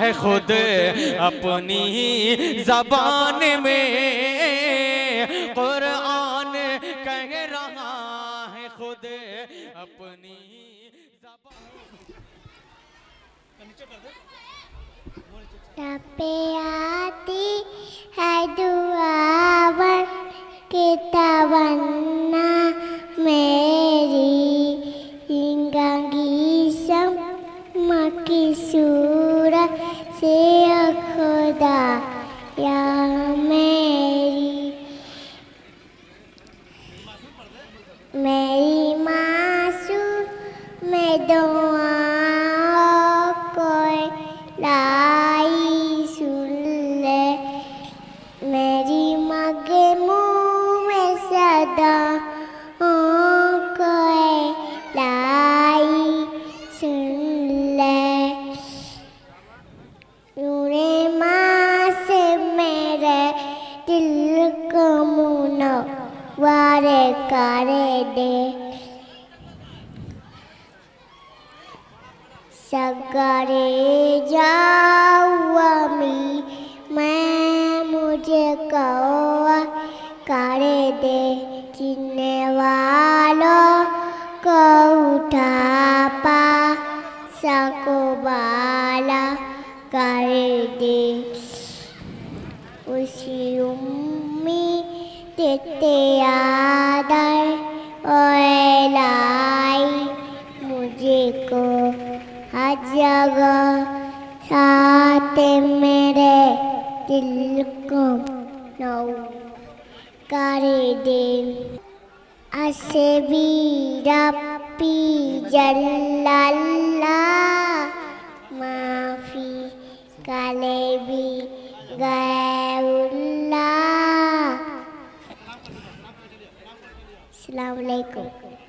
है खुद अपनी ज़बान में, कुरान कह रहा है खुद अपनी पे आती है दुआवन की तमन्ना मेरी, इंगांगी शम्मा की सूरत से खुदा या मेरी मासूम में दुआओं को लाई सुन ले, मेरी मगे मुँह में सदा को लाई सुन ले। नूरे माँ से मेरे दिल को मुनव्वर कर दे, सगरे जाऊँ अमी मैं मुझे कौआ कर दे, जीने वालों को उठा पा सको बाला कर दे, उसी उम्मीद ते आदर और लाई मुझे को हर जगह साथ मेरे दिल को नौ कर दे। असे भी रब्बी जल्लल्लाह माफी काले भी गैरुल्लाह। अस्सलाम वालेकुम।